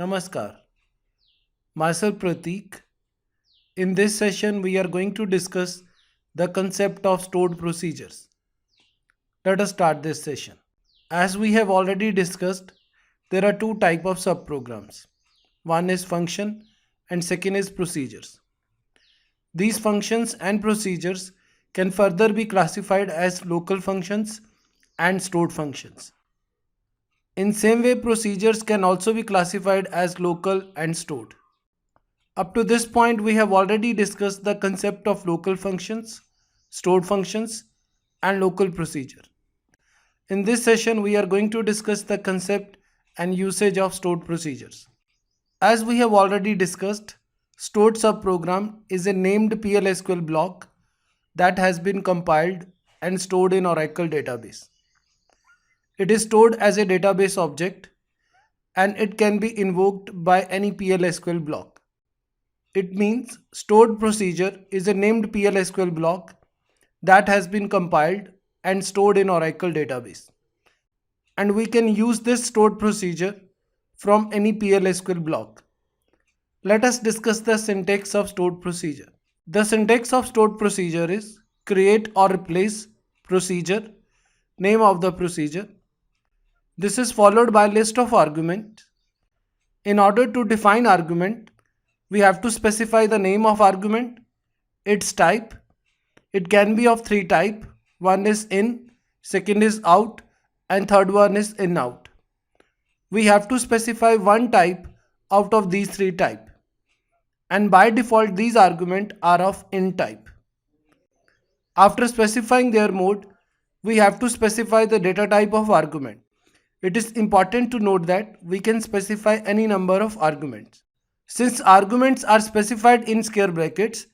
Namaskar. Myself Pratik. In this session, we are going to discuss the concept of stored procedures. Let us start this session. As we have already discussed, there are two types of subprograms. One is function and second is procedures. These functions and procedures can further be classified as local functions and stored functions. In same way, procedures can also be classified as local and stored. Up to this point, we have already discussed the concept of local functions, stored functions, and local procedure. In this session, we are going to discuss the concept and usage of stored procedures. As we have already discussed, stored subprogram is a named PLSQL block that has been compiled and stored in Oracle database. It is stored as a database object and it can be invoked by any PLSQL block. It means stored procedure is a named PLSQL block that has been compiled and stored in Oracle database. And we can use this stored procedure from any PLSQL block. Let us discuss the syntax of stored procedure. The syntax of stored procedure is create or replace procedure, name of the procedure. This is followed by list of arguments. In order to define argument, we have to specify the name of argument, its type. It can be of three types. One is in, second is out, and third one is in out. We have to specify one type out of these three types. And by default, these arguments are of in type. After specifying their mode, we have to specify the data type of argument. It is important to note that we can specify any number of arguments. Since arguments are specified in square brackets,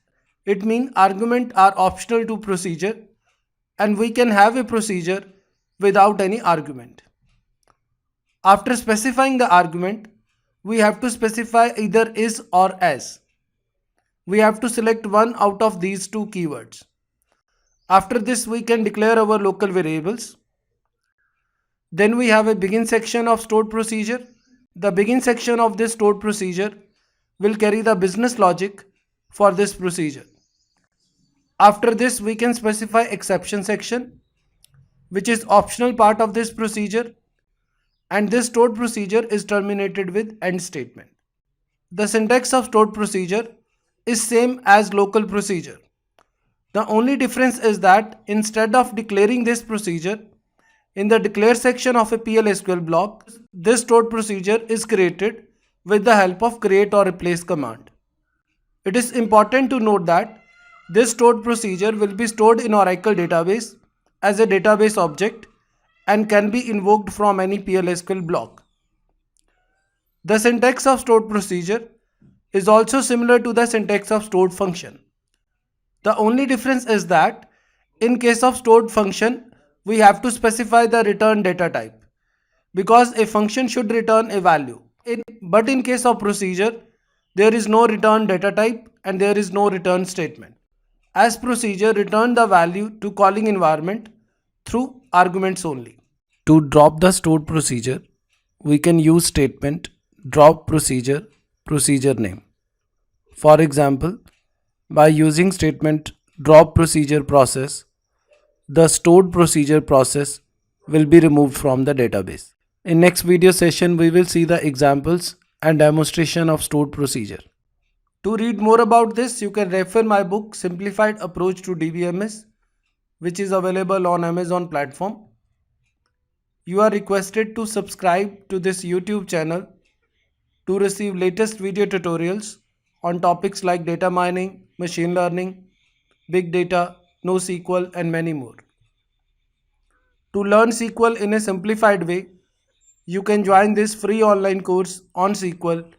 it means arguments are optional to procedure and we can have a procedure without any argument. After specifying the argument, we have to specify either is or as. We have to select one out of these two keywords. After this, we can declare our local variables. Then we have a begin section of stored procedure. The begin section of this stored procedure will carry the business logic for this procedure. After this, we can specify exception section, which is optional part of this procedure, and this stored procedure is terminated with end statement. The syntax of stored procedure is same as local procedure. The only difference is that instead of declaring this procedure, in the declare section of a PLSQL block, this stored procedure is created with the help of create or replace command. It is important to note that this stored procedure will be stored in Oracle database as a database object and can be invoked from any PLSQL block. The syntax of stored procedure is also similar to the syntax of stored function. The only difference is that in case of stored function, we have to specify the return data type because a function should return a value. But in case of procedure, there is no return data type and there is no return statement. As procedure, return the value to calling environment through arguments only. To drop the stored procedure, we can use statement drop procedure name. For example, by using statement drop procedure process, the stored procedure process will be removed from the database. In next video session, we will see the examples and demonstration of stored procedure. To read more about this, you can refer my book Simplified Approach to DBMS, which is available on Amazon platform. You are requested to subscribe to this YouTube channel to receive latest video tutorials on topics like data mining, machine learning, big data, NoSQL, and many more. To learn SQL in a simplified way, you can join this free online course on SQL,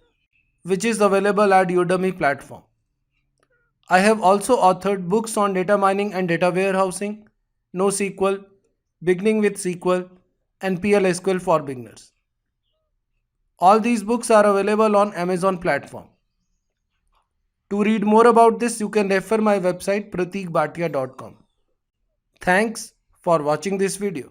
which is available at Udemy platform. I have also authored books on data mining and data warehousing, NoSQL, beginning with SQL, and PLSQL for beginners. All these books are available on Amazon platform. To read more about this, you can refer my website pratikbhatia.com. Thanks for watching this video.